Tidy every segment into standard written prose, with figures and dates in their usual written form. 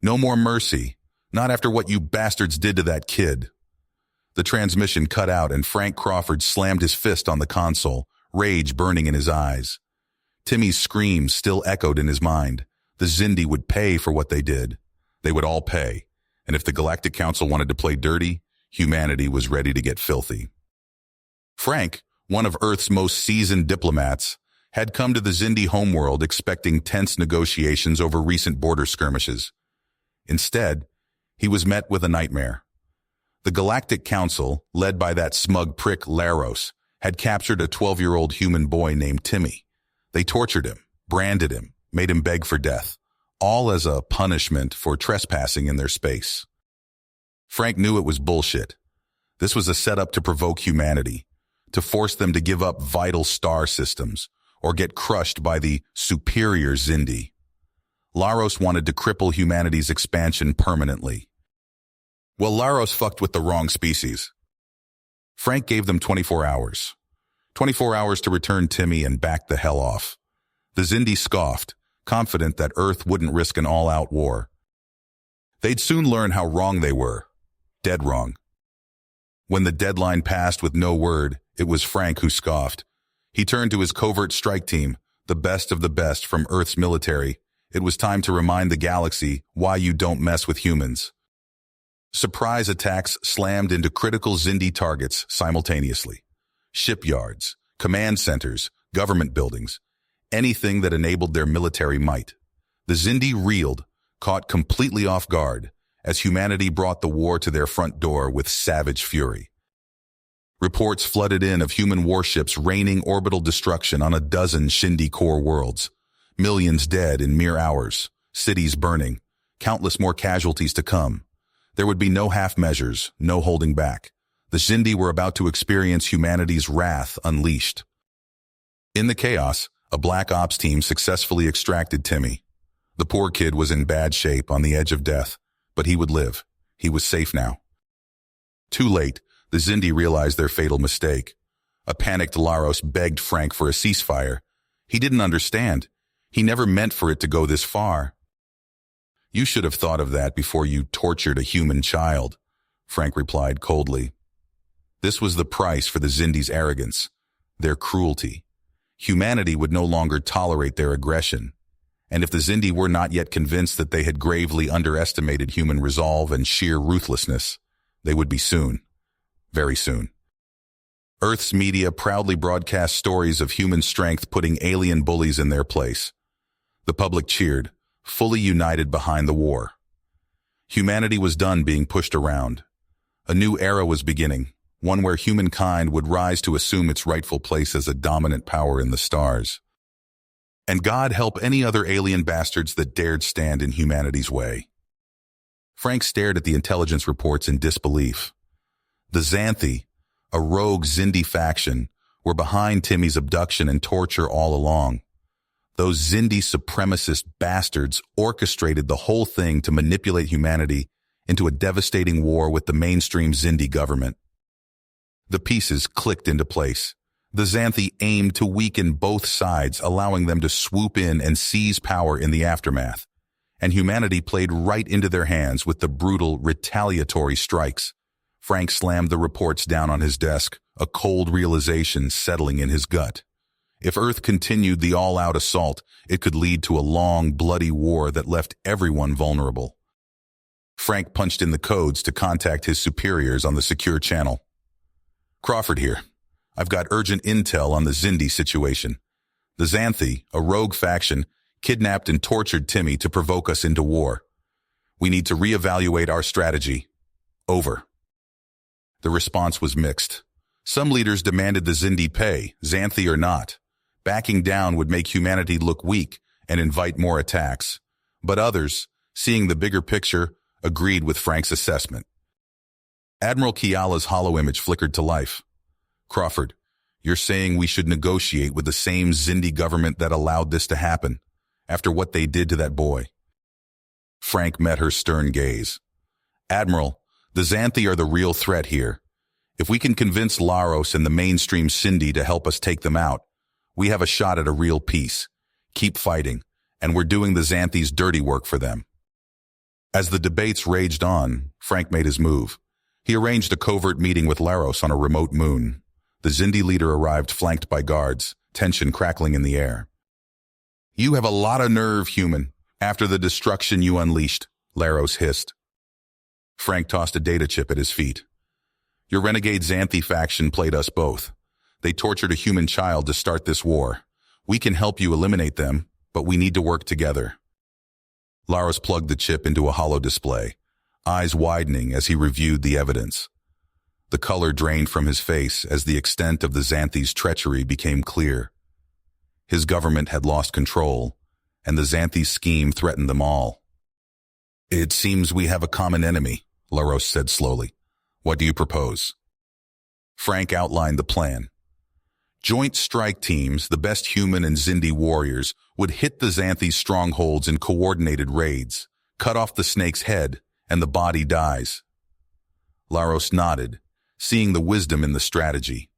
No more mercy. Not after what you bastards did to that kid. The transmission cut out and Frank Crawford slammed his fist on the console, rage burning in his eyes. Timmy's screams still echoed in his mind. The Xindi would pay for what they did. They would all pay. And if the Galactic Council wanted to play dirty, humanity was ready to get filthy. Frank, one of Earth's most seasoned diplomats, had come to the Xindi homeworld expecting tense negotiations over recent border skirmishes. Instead, he was met with a nightmare. The Galactic Council, led by that smug prick Laros, had captured a 12-year-old human boy named Timmy. They tortured him, branded him, made him beg for death, all as a punishment for trespassing in their space. Frank knew it was bullshit. This was a setup to provoke humanity, to force them to give up vital star systems, or get crushed by the superior Xindi. Laros wanted to cripple humanity's expansion permanently. Well, Laros fucked with the wrong species. Frank gave them 24 hours. 24 hours to return Timmy and back the hell off. The Xindi scoffed, confident that Earth wouldn't risk an all-out war. They'd soon learn how wrong they were. Dead wrong. When the deadline passed with no word, it was Frank who scoffed. He turned to his covert strike team, the best of the best from Earth's military. It was time to remind the galaxy why you don't mess with humans. Surprise attacks slammed into critical Xindi targets simultaneously. Shipyards, command centers, government buildings, anything that enabled their military might. The Xindi reeled, caught completely off guard, as humanity brought the war to their front door with savage fury. Reports flooded in of human warships raining orbital destruction on a dozen Xindi core worlds. Millions dead in mere hours, cities burning, countless more casualties to come. There would be no half measures, no holding back. The Xindi were about to experience humanity's wrath unleashed. In the chaos, a Black Ops team successfully extracted Timmy. The poor kid was in bad shape, on the edge of death, but he would live. He was safe now. Too late, the Xindi realized their fatal mistake. A panicked Laros begged Frank for a ceasefire. He didn't understand. He never meant for it to go this far. You should have thought of that before you tortured a human child, Frank replied coldly. This was the price for the Xindi's arrogance, their cruelty. Humanity would no longer tolerate their aggression. And if the Xindi were not yet convinced that they had gravely underestimated human resolve and sheer ruthlessness, they would be soon. Very soon. Earth's media proudly broadcast stories of human strength putting alien bullies in their place. The public cheered, fully united behind the war. Humanity was done being pushed around. A new era was beginning, one where humankind would rise to assume its rightful place as a dominant power in the stars. And God help any other alien bastards that dared stand in humanity's way. Frank stared at the intelligence reports in disbelief. The Xanthi, a rogue Xindi faction, were behind Timmy's abduction and torture all along. Those Xindi supremacist bastards orchestrated the whole thing to manipulate humanity into a devastating war with the mainstream Xindi government. The pieces clicked into place. The Xanthi aimed to weaken both sides, allowing them to swoop in and seize power in the aftermath. And humanity played right into their hands with the brutal, retaliatory strikes. Frank slammed the reports down on his desk, a cold realization settling in his gut. If Earth continued the all-out assault, it could lead to a long, bloody war that left everyone vulnerable. Frank punched in the codes to contact his superiors on the secure channel. Crawford here. I've got urgent intel on the Xindi situation. The Xanthi, a rogue faction, kidnapped and tortured Timmy to provoke us into war. We need to reevaluate our strategy. Over. The response was mixed. Some leaders demanded the Xindi pay, Xanthi or not. Backing down would make humanity look weak and invite more attacks. But others, seeing the bigger picture, agreed with Frank's assessment. Admiral Kiala's hollow image flickered to life. Crawford, you're saying we should negotiate with the same Xindi government that allowed this to happen, after what they did to that boy? Frank met her stern gaze. Admiral, the Xanthi are the real threat here. If we can convince Laros and the mainstream Xindi to help us take them out, we have a shot at a real peace. Keep fighting, and we're doing the Xanthi's dirty work for them. As the debates raged on, Frank made his move. He arranged a covert meeting with Laros on a remote moon. The Xindi leader arrived flanked by guards, tension crackling in the air. "You have a lot of nerve, human, after the destruction you unleashed," Laros hissed. Frank tossed a data chip at his feet. "Your renegade Xanthi faction played us both. They tortured a human child to start this war. We can help you eliminate them, but we need to work together." Laros plugged the chip into a hollow display, eyes widening as he reviewed the evidence. The color drained from his face as the extent of the Xanthi's treachery became clear. His government had lost control, and the Xanthi scheme threatened them all. "It seems we have a common enemy," Laros said slowly. "What do you propose?" Frank outlined the plan. Joint strike teams, the best human and Xindi warriors, would hit the Xanthi's strongholds in coordinated raids, cut off the snake's head, and the body dies. Laros nodded, seeing the wisdom in the strategy.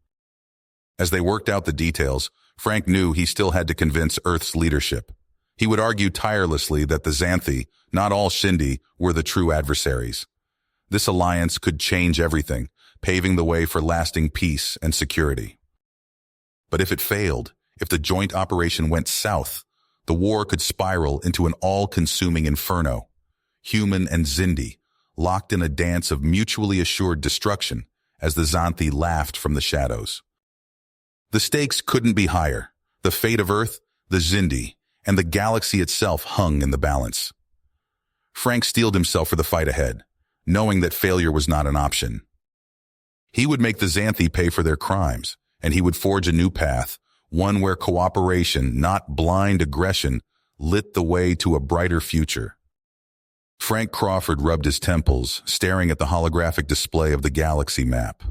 As they worked out the details, Frank knew he still had to convince Earth's leadership. He would argue tirelessly that the Xanthi, not all Xindi, were the true adversaries. This alliance could change everything, paving the way for lasting peace and security. But if it failed, if the joint operation went south, the war could spiral into an all-consuming inferno. Human and Xindi, locked in a dance of mutually assured destruction as the Xanthi laughed from the shadows. The stakes couldn't be higher. The fate of Earth, the Xindi, and the galaxy itself hung in the balance. Frank steeled himself for the fight ahead, knowing that failure was not an option. He would make the Xanthi pay for their crimes, and he would forge a new path, one where cooperation, not blind aggression, lit the way to a brighter future. Frank Crawford rubbed his temples, staring at the holographic display of the galaxy map.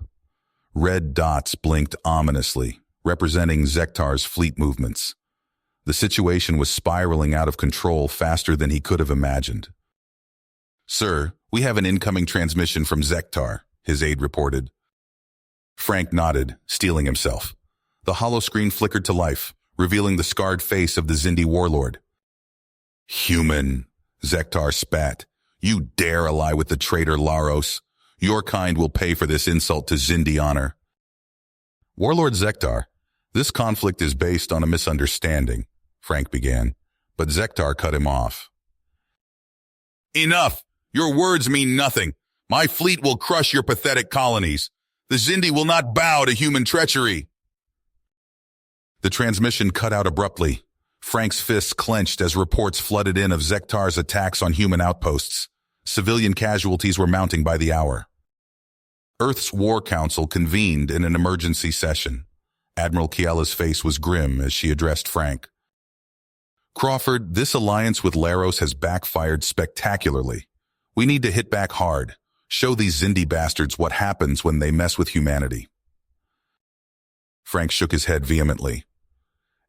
Red dots blinked ominously, representing Zektar's fleet movements. The situation was spiraling out of control faster than he could have imagined. "Sir, we have an incoming transmission from Zektar," his aide reported. Frank nodded, steeling himself. The holoscreen flickered to life, revealing the scarred face of the Xindi warlord. "Human," Zektar spat. "You dare ally with the traitor Laros? Your kind will pay for this insult to Xindi honor." "Warlord Zektar, this conflict is based on a misunderstanding," Frank began, but Zektar cut him off. "Enough! Your words mean nothing. My fleet will crush your pathetic colonies. The Xindi will not bow to human treachery." The transmission cut out abruptly. Frank's fists clenched as reports flooded in of Zektar's attacks on human outposts. Civilian casualties were mounting by the hour. Earth's War Council convened in an emergency session. Admiral Kiela's face was grim as she addressed Frank. "Crawford, this alliance with Laros has backfired spectacularly. We need to hit back hard. Show these Xindi bastards what happens when they mess with humanity." Frank shook his head vehemently.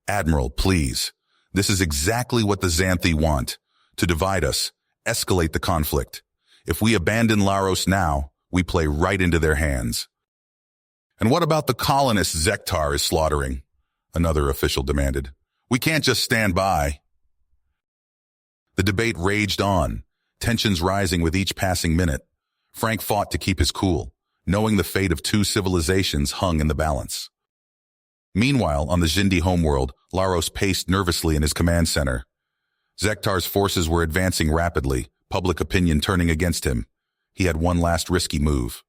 "Admiral, please. This is exactly what the Xanthi want. To divide us, escalate the conflict. If we abandon Laros now, we play right into their hands." "And what about the colonists Zektar is slaughtering?" another official demanded. "We can't just stand by." The debate raged on, tensions rising with each passing minute. Frank fought to keep his cool, knowing the fate of two civilizations hung in the balance. Meanwhile, on the Xindi homeworld, Laros paced nervously in his command center. Zektar's forces were advancing rapidly, public opinion turning against him. He had one last risky move.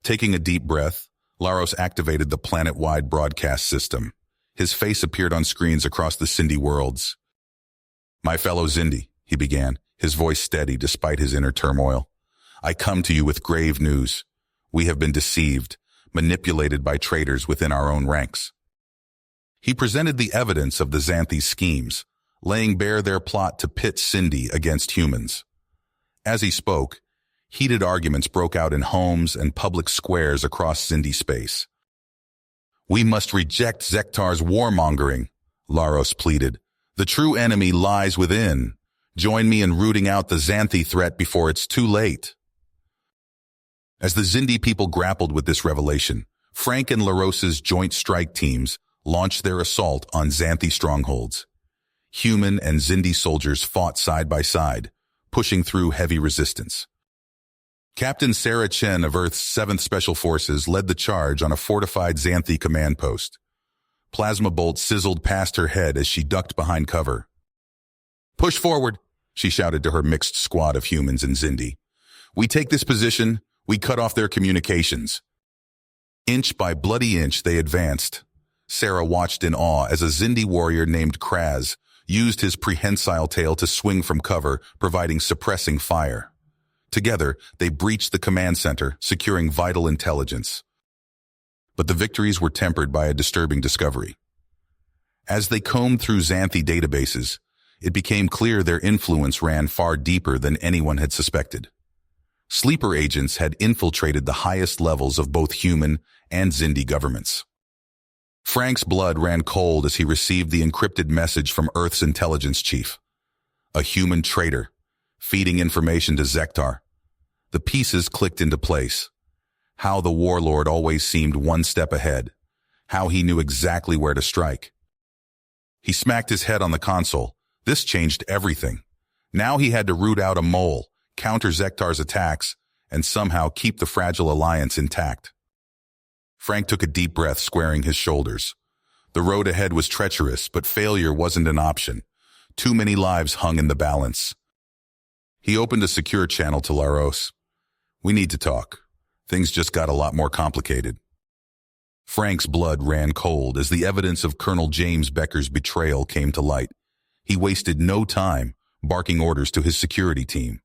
Taking a deep breath, Laros activated the planet-wide broadcast system. His face appeared on screens across the Xindi worlds. "My fellow Xindi," he began, his voice steady despite his inner turmoil. "I come to you with grave news. We have been deceived, manipulated by traitors within our own ranks." He presented the evidence of the Xanthi schemes, laying bare their plot to pit Xindi against humans. As he spoke, heated arguments broke out in homes and public squares across Xindi space. "We must reject Zektar's warmongering," Laros pleaded. "The true enemy lies within. Join me in rooting out the Xanthi threat before it's too late." As the Xindi people grappled with this revelation, Frank and Laros's joint strike teams launched their assault on Xanthi strongholds. Human and Xindi soldiers fought side by side, pushing through heavy resistance. Captain Sarah Chen of Earth's 7th Special Forces led the charge on a fortified Xanthi command post. Plasma bolts sizzled past her head as she ducked behind cover. "Push forward," she shouted to her mixed squad of humans and Xindi. "We take this position, we cut off their communications." Inch by bloody inch they advanced. Sarah watched in awe as a Xindi warrior named Kraz used his prehensile tail to swing from cover, providing suppressing fire. Together, they breached the command center, securing vital intelligence. But the victories were tempered by a disturbing discovery. As they combed through Xanthi databases, it became clear their influence ran far deeper than anyone had suspected. Sleeper agents had infiltrated the highest levels of both human and Xindi governments. Frank's blood ran cold as he received the encrypted message from Earth's intelligence chief. A human traitor, feeding information to Zektar. The pieces clicked into place. How the warlord always seemed one step ahead. How he knew exactly where to strike. He smacked his head on the console. This changed everything. Now he had to root out a mole, counter Zektar's attacks, and somehow keep the fragile alliance intact. Frank took a deep breath, squaring his shoulders. The road ahead was treacherous, but failure wasn't an option. Too many lives hung in the balance. He opened a secure channel to Laros. "We need to talk. Things just got a lot more complicated." Frank's blood ran cold as the evidence of Colonel James Becker's betrayal came to light. He wasted no time, barking orders to his security team.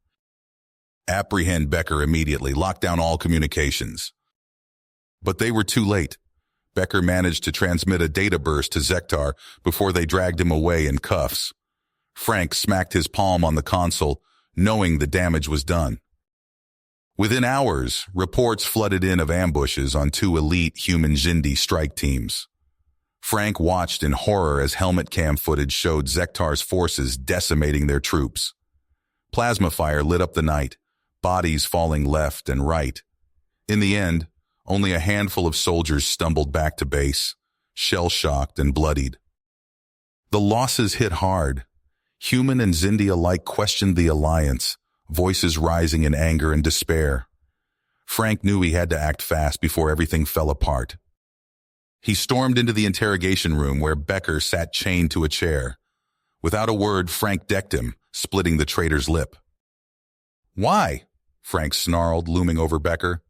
"Apprehend Becker immediately. Lock down all communications." But they were too late. Becker managed to transmit a data burst to Zektar before they dragged him away in cuffs. Frank smacked his palm on the console, knowing the damage was done. Within hours, reports flooded in of ambushes on 2 elite human Xindi strike teams. Frank watched in horror as helmet cam footage showed Zektar's forces decimating their troops. Plasma fire lit up the night, bodies falling left and right. In the end, only a handful of soldiers stumbled back to base, shell-shocked and bloodied. The losses hit hard. Human and Xindi alike questioned the alliance, voices rising in anger and despair. Frank knew he had to act fast before everything fell apart. He stormed into the interrogation room where Becker sat chained to a chair. Without a word, Frank decked him, splitting the traitor's lip. "Why?" Frank snarled, looming over Becker.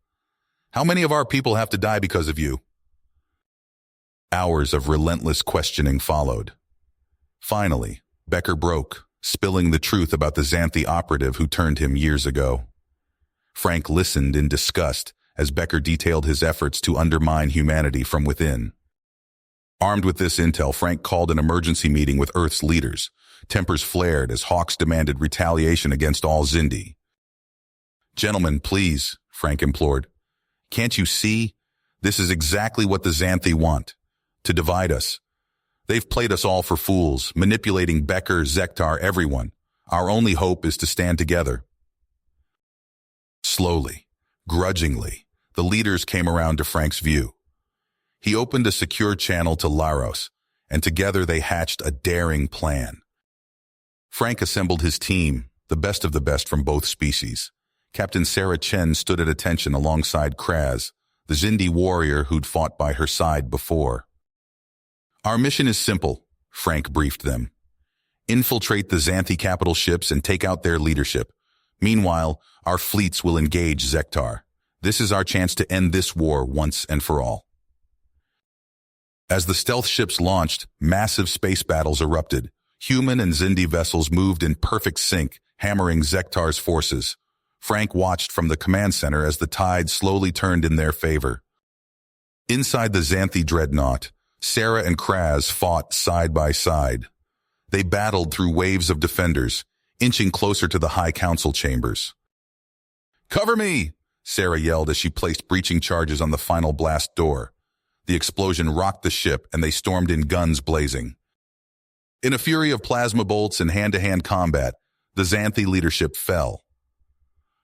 "How many of our people have to die because of you?" Hours of relentless questioning followed. Finally, Becker broke, spilling the truth about the Xanthi operative who turned him years ago. Frank listened in disgust as Becker detailed his efforts to undermine humanity from within. Armed with this intel, Frank called an emergency meeting with Earth's leaders. Tempers flared as Hawks demanded retaliation against all Xindi. "Gentlemen, please," Frank implored. "Can't you see? This is exactly what the Xanthi want. To divide us. They've played us all for fools, manipulating Becker, Zektar, everyone. Our only hope is to stand together." Slowly, grudgingly, the leaders came around to Frank's view. He opened a secure channel to Laros, and together they hatched a daring plan. Frank assembled his team, the best of the best from both species. Captain Sarah Chen stood at attention alongside Kraz, the Xindi warrior who'd fought by her side before. "Our mission is simple," Frank briefed them. "Infiltrate the Xanthi capital ships and take out their leadership. Meanwhile, our fleets will engage Zektar. This is our chance to end this war once and for all." As the stealth ships launched, massive space battles erupted. Human and Xindi vessels moved in perfect sync, hammering Zektar's forces. Frank watched from the command center as the tide slowly turned in their favor. Inside the Xanthi dreadnought, Sarah and Kraz fought side by side. They battled through waves of defenders, inching closer to the High Council chambers. "Cover me!" Sarah yelled as she placed breaching charges on the final blast door. The explosion rocked the ship and they stormed in, guns blazing. In a fury of plasma bolts and hand-to-hand combat, the Xanthi leadership fell.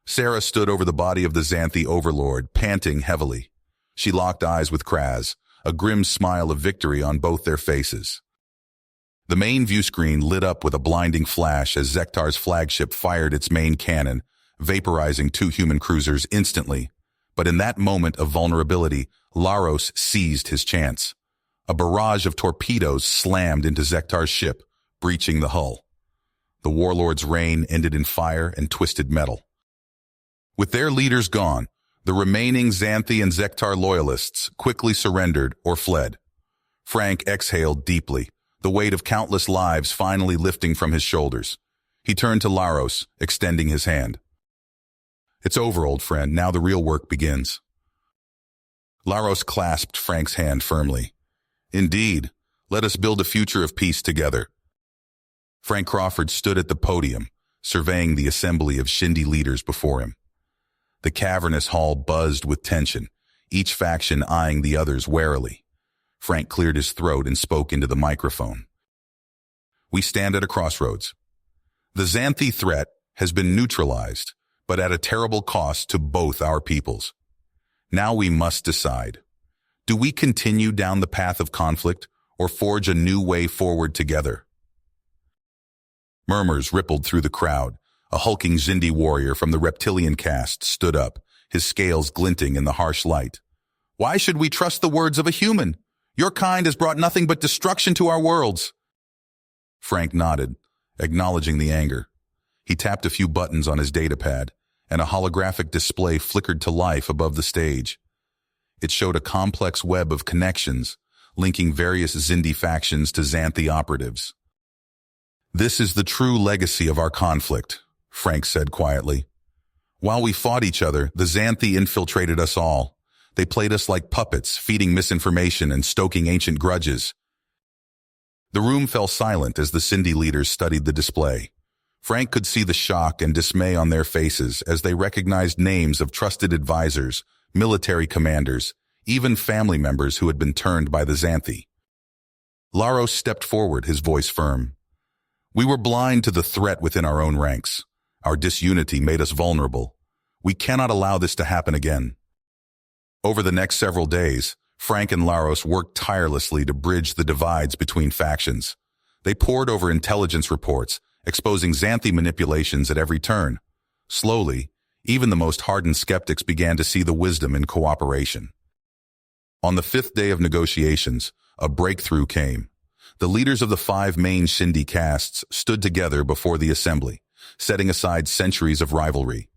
Sarah stood over the body of the Xanthi overlord, panting heavily. She locked eyes with Kraz, a grim smile of victory on both their faces. The main view screen lit up with a blinding flash as Zektar's flagship fired its main cannon, vaporizing 2 human cruisers instantly. But in that moment of vulnerability, Laros seized his chance. A barrage of torpedoes slammed into Zektar's ship, breaching the hull. The warlord's reign ended in fire and twisted metal. With their leaders gone, the remaining Xanthi and Zektar loyalists quickly surrendered or fled. Frank exhaled deeply, the weight of countless lives finally lifting from his shoulders. He turned to Laros, extending his hand. "It's over, old friend. Now the real work begins." Laros clasped Frank's hand firmly. "Indeed, let us build a future of peace together." Frank Crawford stood at the podium, surveying the assembly of Shindy leaders before him. The cavernous hall buzzed with tension, each faction eyeing the others warily. Frank cleared his throat and spoke into the microphone. "We stand at a crossroads. The Xanthi threat has been neutralized, but at a terrible cost to both our peoples. Now we must decide. Do we continue down the path of conflict or forge a new way forward together?" Murmurs rippled through the crowd. A hulking Xindi warrior from the reptilian caste stood up, his scales glinting in the harsh light. "Why should we trust the words of a human? Your kind has brought nothing but destruction to our worlds." Frank nodded, acknowledging the anger. He tapped a few buttons on his datapad, and a holographic display flickered to life above the stage. It showed a complex web of connections, linking various Xindi factions to Xanthi operatives. "This is the true legacy of our conflict," Frank said quietly. "While we fought each other, the Xanthi infiltrated us all. They played us like puppets, feeding misinformation and stoking ancient grudges." The room fell silent as the Xindi leaders studied the display. Frank could see the shock and dismay on their faces as they recognized names of trusted advisors, military commanders, even family members who had been turned by the Xanthi. Laros stepped forward, his voice firm. "We were blind to the threat within our own ranks. Our disunity made us vulnerable. We cannot allow this to happen again." Over the next several days, Frank and Laros worked tirelessly to bridge the divides between factions. They pored over intelligence reports, exposing Xanthi manipulations at every turn. Slowly, even the most hardened skeptics began to see the wisdom in cooperation. On the 5th day of negotiations, a breakthrough came. The leaders of the 5 main Shindy castes stood together before the assembly, setting aside centuries of rivalry.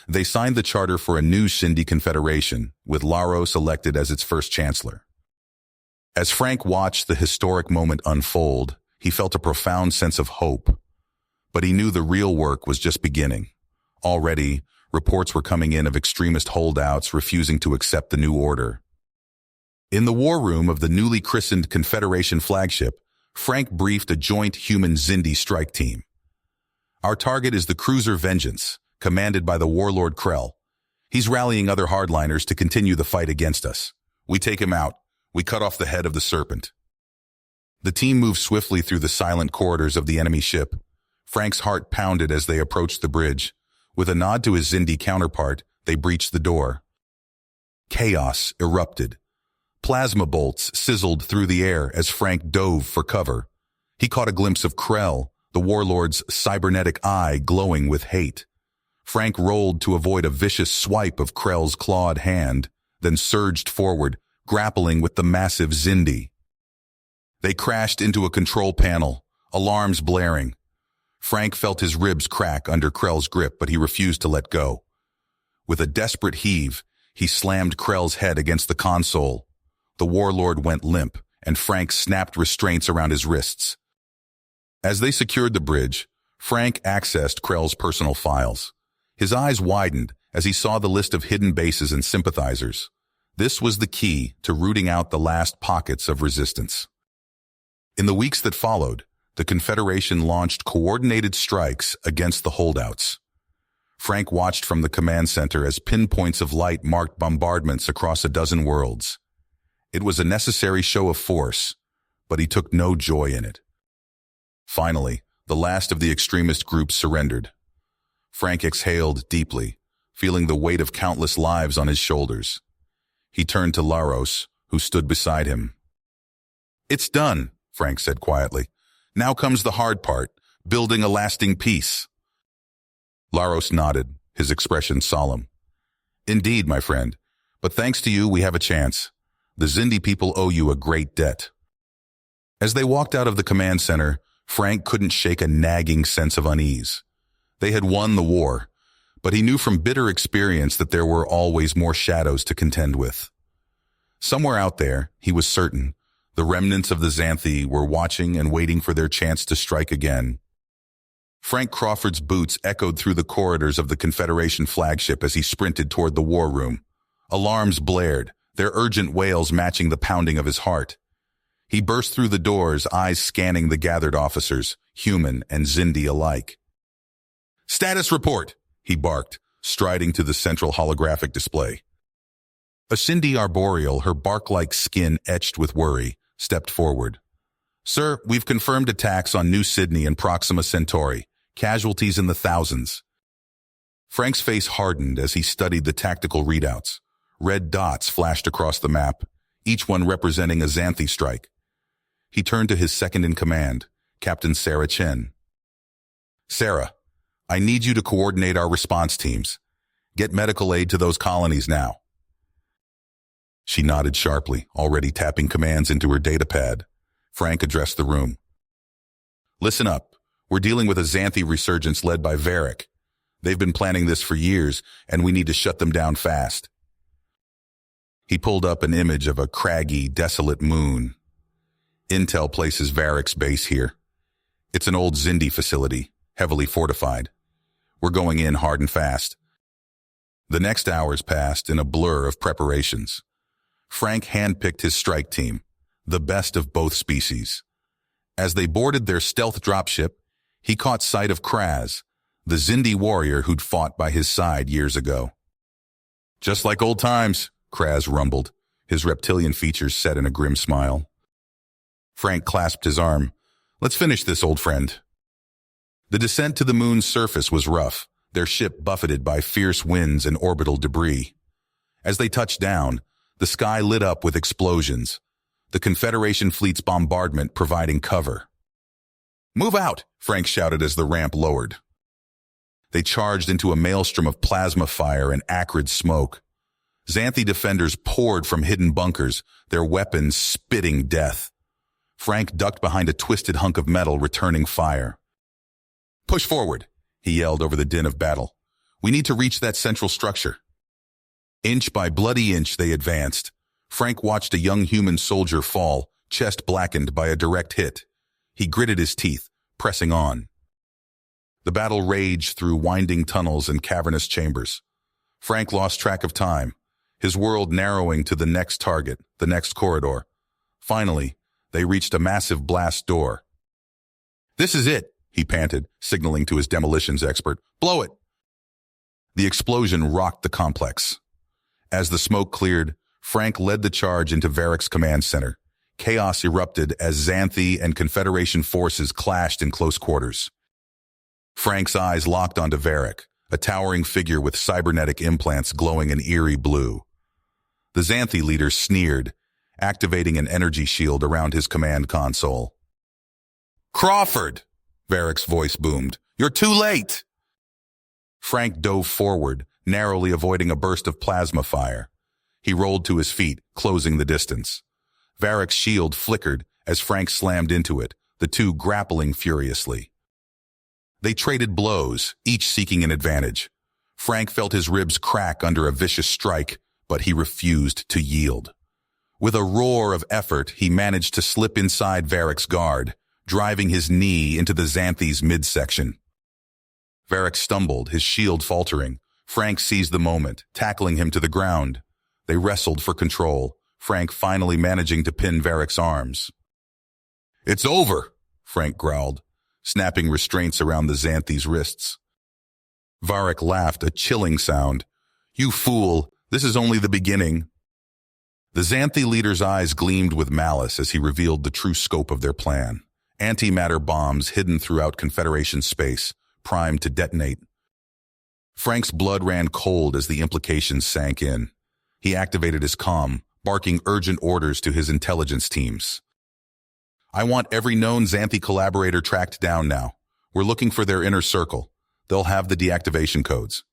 They signed the charter for a new Shindy confederation, with Laros elected as its first chancellor. As Frank watched the historic moment unfold, he felt a profound sense of hope. But he knew the real work was just beginning. Already, reports were coming in of extremist holdouts refusing to accept the new order. In the war room of the newly christened Confederation flagship, Frank briefed a joint human Xindi strike team. "Our target is the cruiser Vengeance, commanded by the warlord Krell. He's rallying other hardliners to continue the fight against us. We take him out. We cut off the head of the serpent." The team moved swiftly through the silent corridors of the enemy ship. Frank's heart pounded as they approached the bridge. With a nod to his Xindi counterpart, they breached the door. Chaos erupted. Plasma bolts sizzled through the air as Frank dove for cover. He caught a glimpse of Krell, the warlord's cybernetic eye glowing with hate. Frank rolled to avoid a vicious swipe of Krell's clawed hand, then surged forward, grappling with the massive Xindi. They crashed into a control panel, alarms blaring. Frank felt his ribs crack under Krell's grip, but he refused to let go. With a desperate heave, he slammed Krell's head against the console. The warlord went limp, and Frank snapped restraints around his wrists. As they secured the bridge, Frank accessed Krell's personal files. His eyes widened as he saw the list of hidden bases and sympathizers. This was the key to rooting out the last pockets of resistance. In the weeks that followed, the Confederation launched coordinated strikes against the holdouts. Frank watched from the command center as pinpoints of light marked bombardments across a dozen worlds. It was a necessary show of force, but he took no joy in it. Finally, the last of the extremist groups surrendered. Frank exhaled deeply, feeling the weight of countless lives on his shoulders. He turned to Laros, who stood beside him. "It's done," Frank said quietly. Now comes the hard part, building a lasting peace. Laros nodded, his expression solemn. Indeed, my friend, but thanks to you we have a chance. The Xindi people owe you a great debt. As they walked out of the command center, Frank couldn't shake a nagging sense of unease. They had won the war, but he knew from bitter experience that there were always more shadows to contend with. Somewhere out there, he was certain, the remnants of the Xanthi were watching and waiting for their chance to strike again. Frank Crawford's boots echoed through the corridors of the Confederation flagship as he sprinted toward the war room. Alarms blared, their urgent wails matching the pounding of his heart. He burst through the doors, eyes scanning the gathered officers, human and Xindi alike. "Status report," he barked, striding to the central holographic display. A Xindi arboreal, her bark-like skin etched with worry, stepped forward. "Sir, we've confirmed attacks on New Sydney and Proxima Centauri, casualties in the thousands." Frank's face hardened as he studied the tactical readouts. Red dots flashed across the map, each one representing a Xanthi strike. He turned to his second-in-command, Captain Sarah Chen. "Sarah, I need you to coordinate our response teams. Get medical aid to those colonies now." She nodded sharply, already tapping commands into her datapad. Frank addressed the room. "Listen up. We're dealing with a Xanthi resurgence led by Varric. They've been planning this for years, and we need to shut them down fast." He pulled up an image of a craggy, desolate moon. "Intel places Varric's base here. It's an old Xindi facility, heavily fortified. We're going in hard and fast." The next hours passed in a blur of preparations. Frank handpicked his strike team, the best of both species. As they boarded their stealth dropship, he caught sight of Kraz, the Xindi warrior who'd fought by his side years ago. "Just like old times," Kraz rumbled, his reptilian features set in a grim smile. Frank clasped his arm. "Let's finish this, old friend." The descent to the moon's surface was rough, their ship buffeted by fierce winds and orbital debris. As they touched down, the sky lit up with explosions, the Confederation fleet's bombardment providing cover. "Move out!" Frank shouted as the ramp lowered. They charged into a maelstrom of plasma fire and acrid smoke. Xanthi defenders poured from hidden bunkers, their weapons spitting death. Frank ducked behind a twisted hunk of metal, returning fire. "Push forward," he yelled over the din of battle. "We need to reach that central structure." Inch by bloody inch they advanced. Frank watched a young human soldier fall, chest blackened by a direct hit. He gritted his teeth, pressing on. The battle raged through winding tunnels and cavernous chambers. Frank lost track of time, his world narrowing to the next target, the next corridor. Finally, they reached a massive blast door. "This is it," he panted, signaling to his demolitions expert. "Blow it!" The explosion rocked the complex. As the smoke cleared, Frank led the charge into Varric's command center. Chaos erupted as Xanthi and Confederation forces clashed in close quarters. Frank's eyes locked onto Varric, a towering figure with cybernetic implants glowing an eerie blue. The Xanthi leader sneered, activating an energy shield around his command console. "Crawford!" Varric's voice boomed. "You're too late!" Frank dove forward, narrowly avoiding a burst of plasma fire. He rolled to his feet, closing the distance. Varric's shield flickered as Frank slammed into it, the two grappling furiously. They traded blows, each seeking an advantage. Frank felt his ribs crack under a vicious strike, but he refused to yield. With a roar of effort, he managed to slip inside Varric's guard, driving his knee into the Xanthi's midsection. Varric stumbled, his shield faltering. Frank seized the moment, tackling him to the ground. They wrestled for control, Frank finally managing to pin Varric's arms. "It's over," Frank growled, snapping restraints around the Xanthi's wrists. Varric laughed, a chilling sound. "You fool, this is only the beginning." The Xanthi leader's eyes gleamed with malice as he revealed the true scope of their plan. Antimatter bombs hidden throughout Confederation space, primed to detonate. Frank's blood ran cold as the implications sank in. He activated his comm, barking urgent orders to his intelligence teams. I want every known Xanthi collaborator tracked down now. We're looking for their inner circle. They'll have the deactivation codes.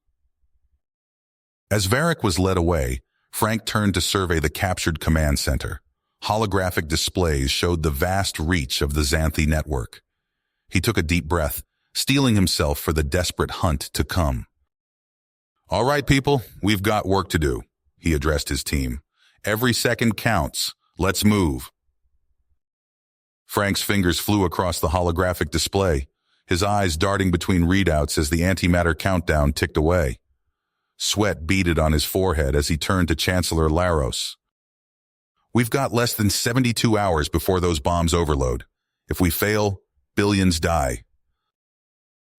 As Varric was led away, Frank turned to survey the captured command center. Holographic displays showed the vast reach of the Xanthi network. He took a deep breath, steeling himself for the desperate hunt to come. All right, people, we've got work to do, he addressed his team. Every second counts. Let's move. Frank's fingers flew across the holographic display, his eyes darting between readouts as the antimatter countdown ticked away. Sweat beaded on his forehead as he turned to Chancellor Laros. We've got less than 72 hours before those bombs overload. If we fail, billions die.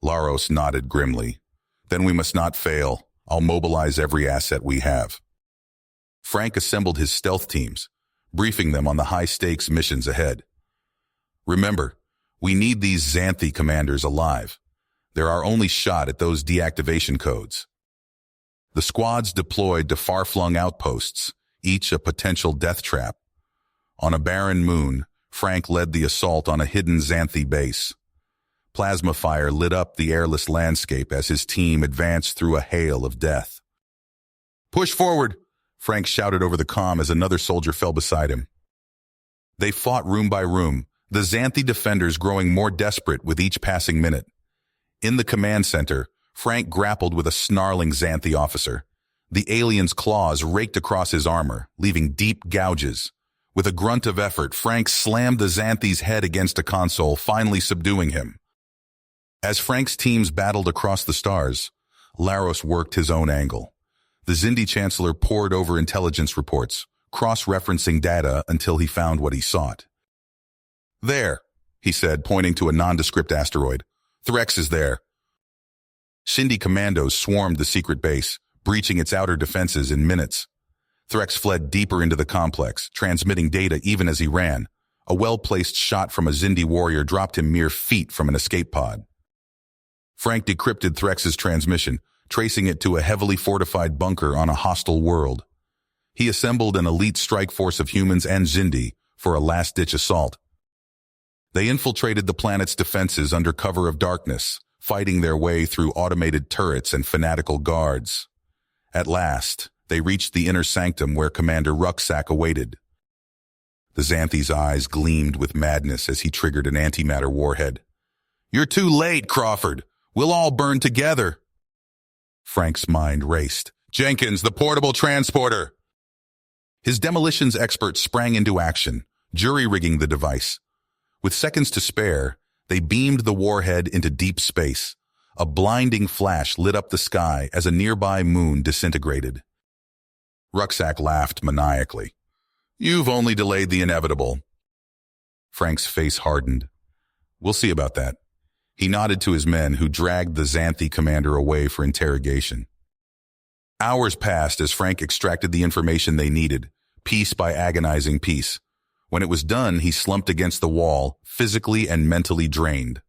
Laros nodded grimly. Then we must not fail. I'll mobilize every asset we have. Frank assembled his stealth teams, briefing them on the high-stakes missions ahead. Remember, we need these Xanthi commanders alive. They're our only shot at those deactivation codes. The squads deployed to far-flung outposts, each a potential death trap. On a barren moon, Frank led the assault on a hidden Xanthi base. Plasma fire lit up the airless landscape as his team advanced through a hail of death. Push forward, Frank shouted over the comm as another soldier fell beside him. They fought room by room, the Xanthi defenders growing more desperate with each passing minute. In the command center, Frank grappled with a snarling Xanthi officer. The alien's claws raked across his armor, leaving deep gouges. With a grunt of effort, Frank slammed the Xanthi's head against a console, finally subduing him. As Frank's teams battled across the stars, Laros worked his own angle. The Xindi Chancellor pored over intelligence reports, cross-referencing data until he found what he sought. There, he said, pointing to a nondescript asteroid. Threx is there. Xindi commandos swarmed the secret base, breaching its outer defenses in minutes. Threx fled deeper into the complex, transmitting data even as he ran. A well-placed shot from a Xindi warrior dropped him mere feet from an escape pod. Frank decrypted Threx's transmission, tracing it to a heavily fortified bunker on a hostile world. He assembled an elite strike force of humans and Xindi for a last-ditch assault. They infiltrated the planet's defenses under cover of darkness, fighting their way through automated turrets and fanatical guards. At last, they reached the inner sanctum where Commander Rucksack awaited. The Xanthi's eyes gleamed with madness as he triggered an antimatter warhead. "You're too late, Crawford! We'll all burn together!" Frank's mind raced. "Jenkins, the portable transporter!" His demolitions expert sprang into action, jury-rigging the device. With seconds to spare, they beamed the warhead into deep space. A blinding flash lit up the sky as a nearby moon disintegrated. Rucksack laughed maniacally. "You've only delayed the inevitable." Frank's face hardened. "We'll see about that." He nodded to his men, who dragged the Xanthi commander away for interrogation. Hours passed as Frank extracted the information they needed, piece by agonizing piece. When it was done, he slumped against the wall, physically and mentally drained.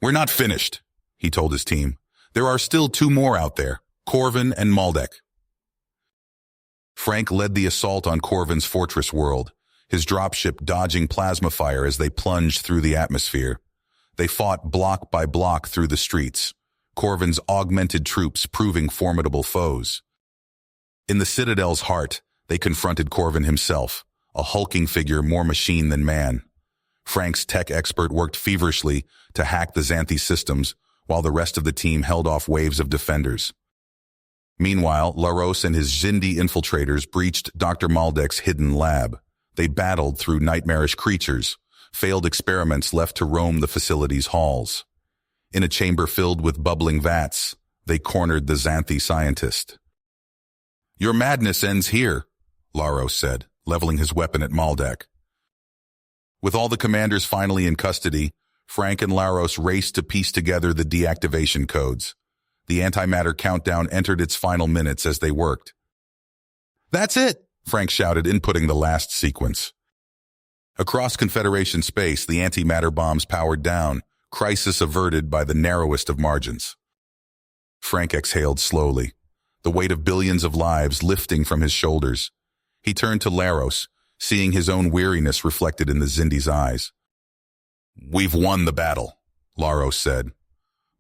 "We're not finished," he told his team. "There are still two more out there, Corvin and Maldek." Frank led the assault on Corvin's fortress world, his dropship dodging plasma fire as they plunged through the atmosphere. They fought block by block through the streets, Corvin's augmented troops proving formidable foes. In the Citadel's heart, they confronted Corvin himself, a hulking figure more machine than man. Frank's tech expert worked feverishly to hack the Xanthi systems, while the rest of the team held off waves of defenders. Meanwhile, Laros and his Xindi infiltrators breached Dr. Maldek's hidden lab. They battled through nightmarish creatures, failed experiments left to roam the facility's halls. In a chamber filled with bubbling vats, they cornered the Xanthi scientist. "Your madness ends here," Laros said, leveling his weapon at Maldek. With all the commanders finally in custody, Frank and Laros raced to piece together the deactivation codes. The antimatter countdown entered its final minutes as they worked. "That's it!" Frank shouted, inputting the last sequence. Across Confederation space, the antimatter bombs powered down, crisis averted by the narrowest of margins. Frank exhaled slowly, the weight of billions of lives lifting from his shoulders. He turned to Laros, seeing his own weariness reflected in the Xindi's eyes. "We've won the battle," Laros said.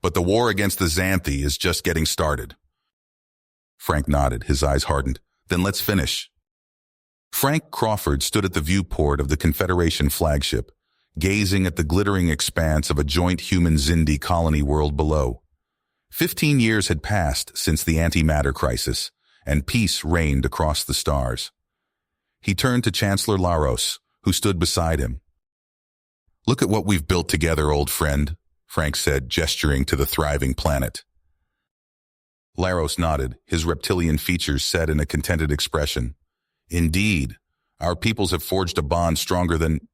"But the war against the Xanthi is just getting started." Frank nodded, his eyes hardened. "Then let's finish." Frank Crawford stood at the viewport of the Confederation flagship, gazing at the glittering expanse of a joint human Xindi colony world below. 15 years had passed since the antimatter crisis, and peace reigned across the stars. He turned to Chancellor Laros, who stood beside him. "Look at what we've built together, old friend," Frank said, gesturing to the thriving planet. Laros nodded, his reptilian features set in a contented expression. "Indeed, our peoples have forged a bond stronger than—"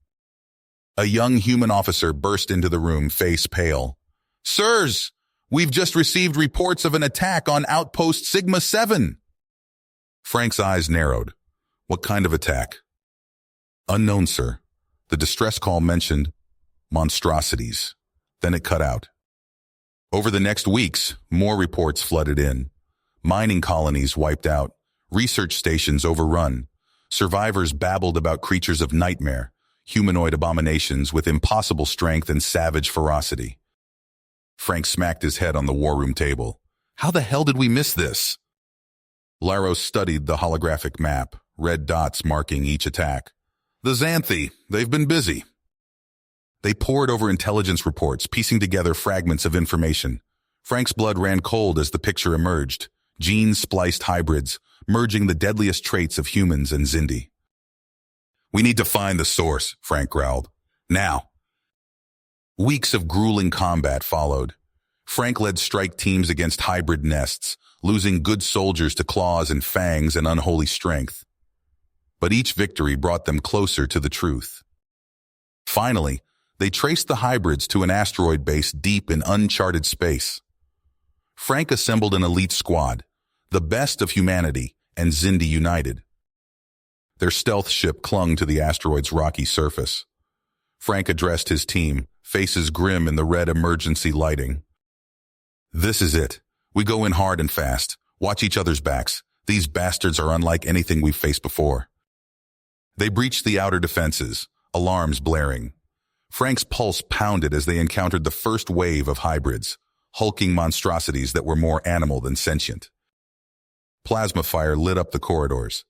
A young human officer burst into the room, face pale. "Sirs, we've just received reports of an attack on Outpost Sigma-7. Frank's eyes narrowed. "What kind of attack?" "Unknown, sir. The distress call mentioned monstrosities." Then it cut out. Over the next weeks, more reports flooded in. Mining colonies wiped out, research stations overrun. Survivors babbled about creatures of nightmare, humanoid abominations with impossible strength and savage ferocity. Frank smacked his head on the war room table. "How the hell did we miss this?" Laros studied the holographic map, red dots marking each attack. "The Xanthi, they've been busy." They pored over intelligence reports, piecing together fragments of information. Frank's blood ran cold as the picture emerged. Gene-spliced hybrids, merging the deadliest traits of humans and Xindi. "We need to find the source," Frank growled. "Now." Weeks of grueling combat followed. Frank led strike teams against hybrid nests, losing good soldiers to claws and fangs and unholy strength. But each victory brought them closer to the truth. Finally, they traced the hybrids to an asteroid base deep in uncharted space. Frank assembled an elite squad, the best of humanity and Xindi united. Their stealth ship clung to the asteroid's rocky surface. Frank addressed his team, faces grim in the red emergency lighting. "This is it. We go in hard and fast. Watch each other's backs. These bastards are unlike anything we've faced before." They breached the outer defenses, alarms blaring. Frank's pulse pounded as they encountered the first wave of hybrids, hulking monstrosities that were more animal than sentient. Plasma fire lit up the corridors.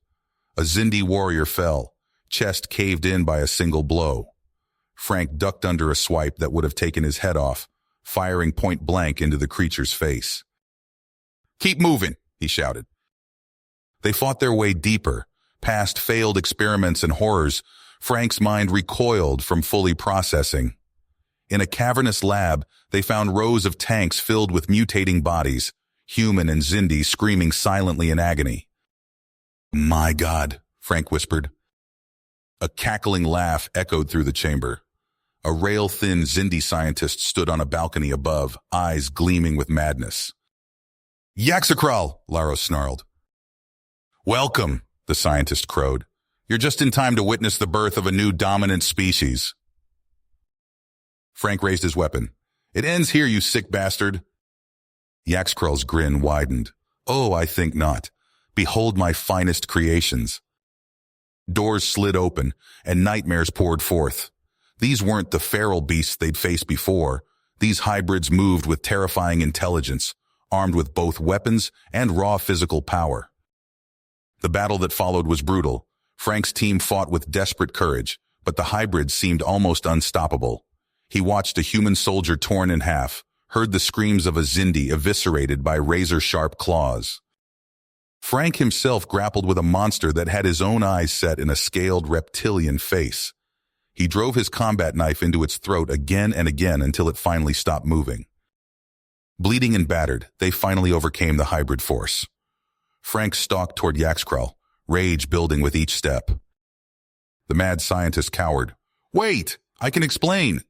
A Xindi warrior fell, chest caved in by a single blow. Frank ducked under a swipe that would have taken his head off, firing point blank into the creature's face. "Keep moving," he shouted. They fought their way deeper, past failed experiments and horrors. Frank's mind recoiled from fully processing. In a cavernous lab, they found rows of tanks filled with mutating bodies, human and Xindi screaming silently in agony. "My God," Frank whispered. A cackling laugh echoed through the chamber. A rail-thin Xindi scientist stood on a balcony above, eyes gleaming with madness. "Yaxakral," Laros snarled. "Welcome," the scientist crowed. "You're just in time to witness the birth of a new dominant species." Frank raised his weapon. "It ends here, you sick bastard." Yaxkral's grin widened. "Oh, I think not. Behold my finest creations." Doors slid open, and nightmares poured forth. These weren't the feral beasts they'd faced before. These hybrids moved with terrifying intelligence, armed with both weapons and raw physical power. The battle that followed was brutal. Frank's team fought with desperate courage, but the hybrids seemed almost unstoppable. He watched a human soldier torn in half, heard the screams of a Xindi eviscerated by razor-sharp claws. Frank himself grappled with a monster that had his own eyes set in a scaled reptilian face. He drove his combat knife into its throat again and again until it finally stopped moving. Bleeding and battered, they finally overcame the hybrid force. Frank stalked toward Yaxkral, rage building with each step. The mad scientist cowered. "Wait, I can explain."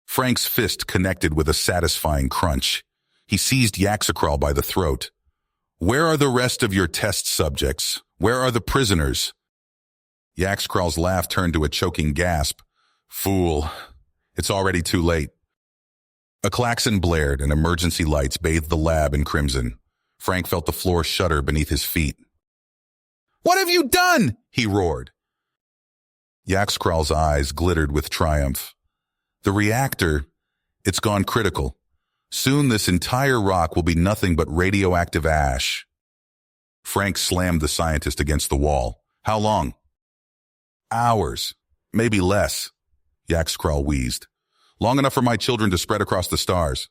Frank's fist connected with a satisfying crunch. He seized Yaxakral by the throat. "Where are the rest of your test subjects? Where are the prisoners?" Yaxkral's laugh turned to a choking gasp. "Fool, it's already too late." A klaxon blared and emergency lights bathed the lab in crimson. Frank felt the floor shudder beneath his feet. "What have you done?" he roared. Yaxkral's eyes glittered with triumph. The reactor, it's gone critical. Soon this entire rock will be nothing but radioactive ash. Frank slammed the scientist against the wall. How long? Hours. Maybe less, Yaxkral wheezed. Long enough for my children to spread across the stars.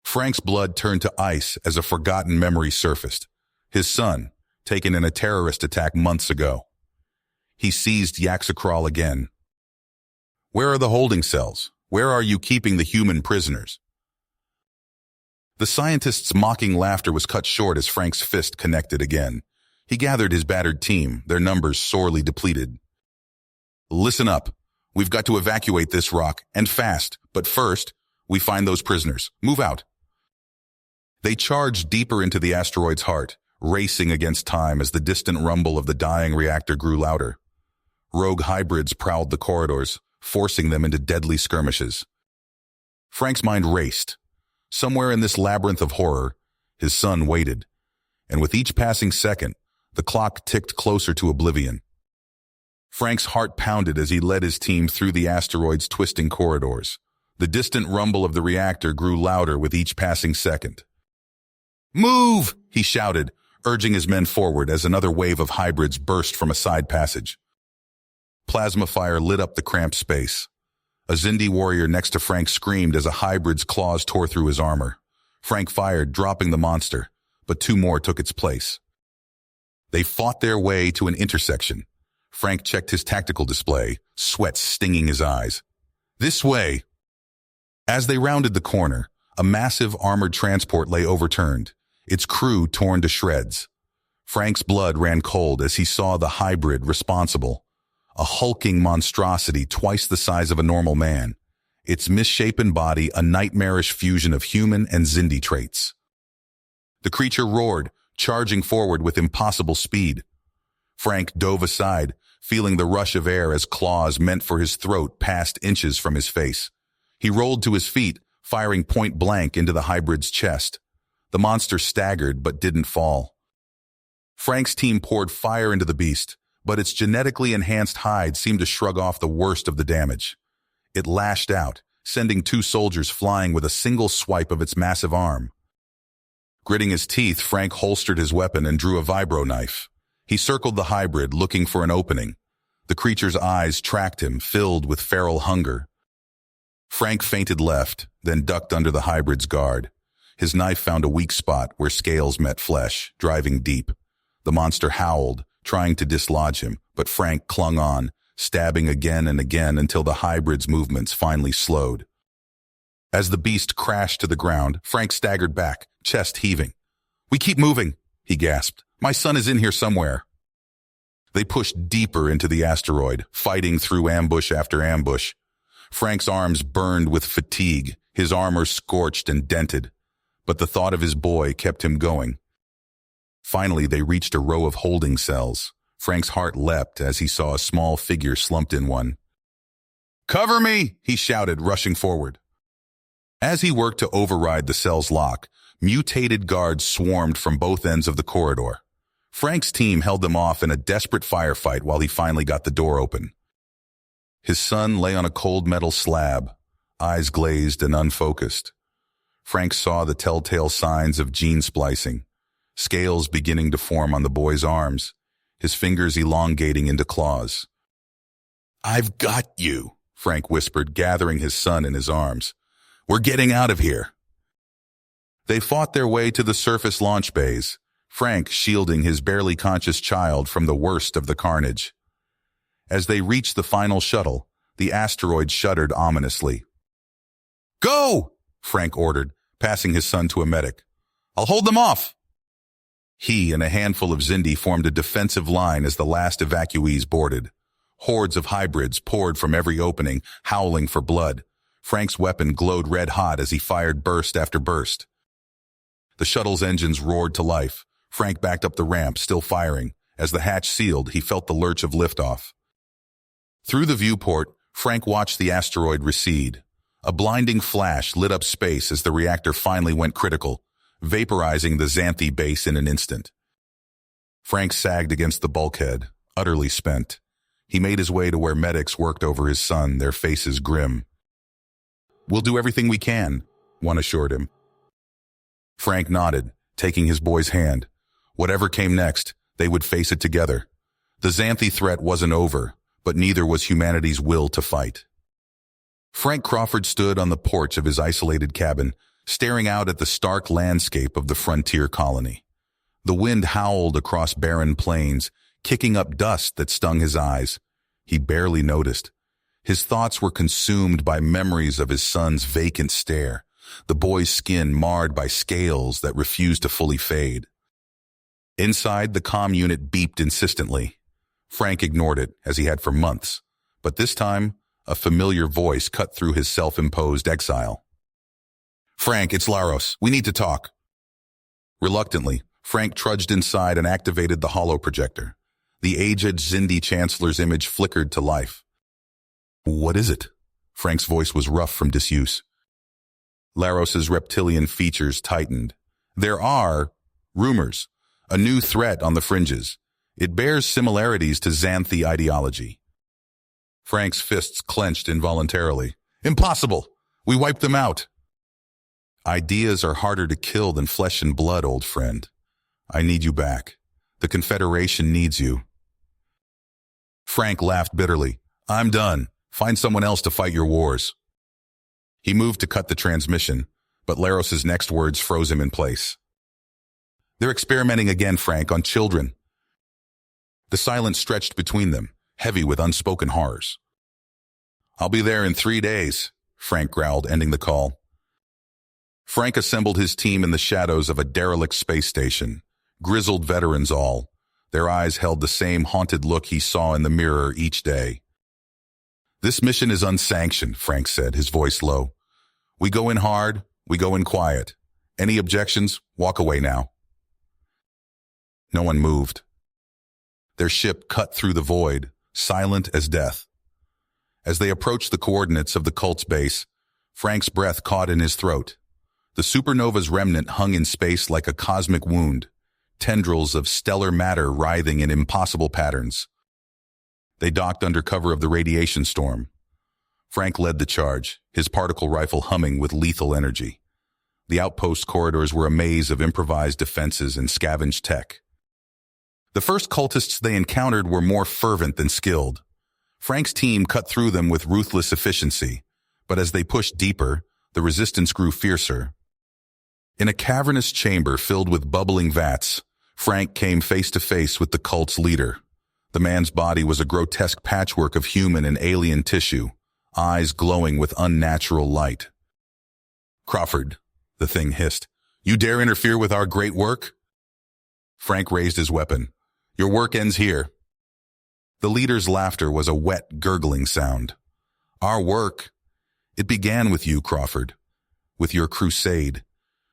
Frank's blood turned to ice as a forgotten memory surfaced. His son, taken in a terrorist attack months ago. He seized Yaxkral again. Where are the holding cells? Where are you keeping the human prisoners? The scientist's mocking laughter was cut short as Frank's fist connected again. He gathered his battered team, their numbers sorely depleted. Listen up. We've got to evacuate this rock, and fast. But first, we find those prisoners. Move out. They charged deeper into the asteroid's heart, racing against time as the distant rumble of the dying reactor grew louder. Rogue hybrids prowled the corridors, forcing them into deadly skirmishes. Frank's mind raced. Somewhere in this labyrinth of horror, his son waited, and with each passing second, the clock ticked closer to oblivion. Frank's heart pounded as he led his team through the asteroid's twisting corridors. The distant rumble of the reactor grew louder with each passing second. Move! He shouted, urging his men forward as another wave of hybrids burst from a side passage. Plasma fire lit up the cramped space. A Xindi warrior next to Frank screamed as a hybrid's claws tore through his armor. Frank fired, dropping the monster, but two more took its place. They fought their way to an intersection. Frank checked his tactical display, sweat stinging his eyes. This way! As they rounded the corner, a massive armored transport lay overturned, its crew torn to shreds. Frank's blood ran cold as he saw the hybrid responsible. A hulking monstrosity twice the size of a normal man, its misshapen body a nightmarish fusion of human and Xindi traits. The creature roared, charging forward with impossible speed. Frank dove aside, feeling the rush of air as claws meant for his throat passed inches from his face. He rolled to his feet, firing point blank into the hybrid's chest. The monster staggered but didn't fall. Frank's team poured fire into the beast, but its genetically enhanced hide seemed to shrug off the worst of the damage. It lashed out, sending two soldiers flying with a single swipe of its massive arm. Gritting his teeth, Frank holstered his weapon and drew a vibro knife. He circled the hybrid, looking for an opening. The creature's eyes tracked him, filled with feral hunger. Frank feinted left, then ducked under the hybrid's guard. His knife found a weak spot where scales met flesh, driving deep. The monster howled, trying to dislodge him, but Frank clung on, stabbing again and again until the hybrid's movements finally slowed. As the beast crashed to the ground, Frank staggered back, chest heaving. "We keep moving," he gasped. "My son is in here somewhere." They pushed deeper into the asteroid, fighting through ambush after ambush. Frank's arms burned with fatigue, his armor scorched and dented, but the thought of his boy kept him going. Finally, they reached a row of holding cells. Frank's heart leapt as he saw a small figure slumped in one. "Cover me!" he shouted, rushing forward. As he worked to override the cell's lock, mutated guards swarmed from both ends of the corridor. Frank's team held them off in a desperate firefight while he finally got the door open. His son lay on a cold metal slab, eyes glazed and unfocused. Frank saw the telltale signs of gene splicing, scales beginning to form on the boy's arms, his fingers elongating into claws. "I've got you," Frank whispered, gathering his son in his arms. "We're getting out of here." They fought their way to the surface launch bays, Frank shielding his barely conscious child from the worst of the carnage. As they reached the final shuttle, the asteroid shuddered ominously. "Go!" Frank ordered, passing his son to a medic. "I'll hold them off." He and a handful of Xindi formed a defensive line as the last evacuees boarded. Hordes of hybrids poured from every opening, howling for blood. Frank's weapon glowed red-hot as he fired burst after burst. The shuttle's engines roared to life. Frank backed up the ramp, still firing. As the hatch sealed, he felt the lurch of liftoff. Through the viewport, Frank watched the asteroid recede. A blinding flash lit up space as the reactor finally went critical, vaporizing the Xanthi base in an instant. Frank sagged against the bulkhead, utterly spent. He made his way to where medics worked over his son, their faces grim. "We'll do everything we can," one assured him. Frank nodded, taking his boy's hand. Whatever came next, they would face it together. The Xanthi threat wasn't over, but neither was humanity's will to fight. Frank Crawford stood on the porch of his isolated cabin, staring out at the stark landscape of the frontier colony. The wind howled across barren plains, kicking up dust that stung his eyes. He barely noticed. His thoughts were consumed by memories of his son's vacant stare, the boy's skin marred by scales that refused to fully fade. Inside, the comm unit beeped insistently. Frank ignored it, as he had for months, but this time, a familiar voice cut through his self-imposed exile. "Frank, it's Laros. We need to talk." Reluctantly, Frank trudged inside and activated the holo projector. The aged Xindi Chancellor's image flickered to life. "What is it?" Frank's voice was rough from disuse. Laros's reptilian features tightened. "There are rumors, a new threat on the fringes. It bears similarities to Xanthi ideology." Frank's fists clenched involuntarily. "Impossible! We wiped them out." "Ideas are harder to kill than flesh and blood, old friend. I need you back. The Confederation needs you." Frank laughed bitterly. "I'm done. Find someone else to fight your wars." He moved to cut the transmission, but Laros's next words froze him in place. "They're experimenting again, Frank, on children." The silence stretched between them, heavy with unspoken horrors. "I'll be there in 3 days," Frank growled, ending the call. Frank assembled his team in the shadows of a derelict space station, grizzled veterans all. Their eyes held the same haunted look he saw in the mirror each day. "This mission is unsanctioned," Frank said, his voice low. "We go in hard, we go in quiet. Any objections? Walk away now." No one moved. Their ship cut through the void, silent as death. As they approached the coordinates of the cult's base, Frank's breath caught in his throat. The supernova's remnant hung in space like a cosmic wound, tendrils of stellar matter writhing in impossible patterns. They docked under cover of the radiation storm. Frank led the charge, his particle rifle humming with lethal energy. The outpost corridors were a maze of improvised defenses and scavenged tech. The first cultists they encountered were more fervent than skilled. Frank's team cut through them with ruthless efficiency, but as they pushed deeper, the resistance grew fiercer. In a cavernous chamber filled with bubbling vats, Frank came face to face with the cult's leader. The man's body was a grotesque patchwork of human and alien tissue, eyes glowing with unnatural light. "Crawford," the thing hissed, "you dare interfere with our great work?" Frank raised his weapon. "Your work ends here." The leader's laughter was a wet, gurgling sound. "Our work? It began with you, Crawford. With your crusade.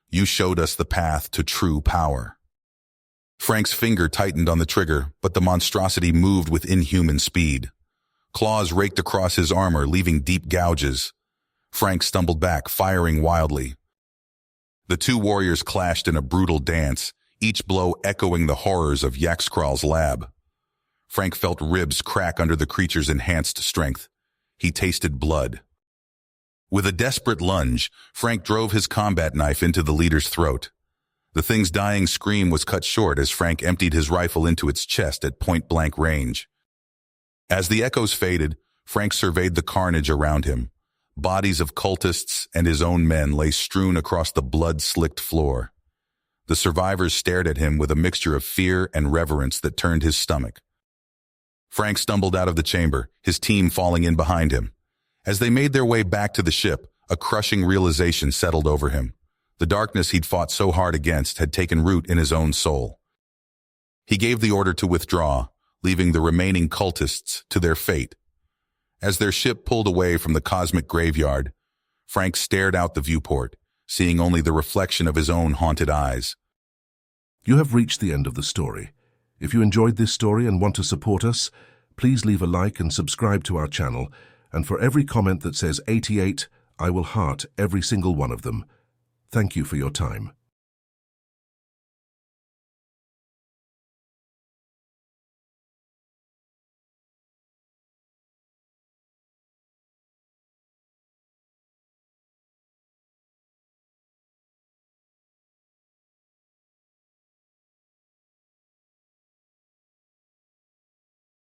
You showed us the path to true power." Frank's finger tightened on the trigger, but the monstrosity moved with inhuman speed. Claws raked across his armor, leaving deep gouges. Frank stumbled back, firing wildly. The two warriors clashed in a brutal dance, each blow echoing the horrors of Yaxkral's lab. Frank felt ribs crack under the creature's enhanced strength. He tasted blood. With a desperate lunge, Frank drove his combat knife into the leader's throat. The thing's dying scream was cut short as Frank emptied his rifle into its chest at point-blank range. As the echoes faded, Frank surveyed the carnage around him. Bodies of cultists and his own men lay strewn across the blood-slicked floor. The survivors stared at him with a mixture of fear and reverence that turned his stomach. Frank stumbled out of the chamber, his team falling in behind him. As they made their way back to the ship, a crushing realization settled over him. The darkness he'd fought so hard against had taken root in his own soul. He gave the order to withdraw, leaving the remaining cultists to their fate. As their ship pulled away from the cosmic graveyard, Frank stared out the viewport, seeing only the reflection of his own haunted eyes. You have reached the end of the story. If you enjoyed this story and want to support us, please leave a like and subscribe to our channel, and for every comment that says 88, I will heart every single one of them. Thank you for your time.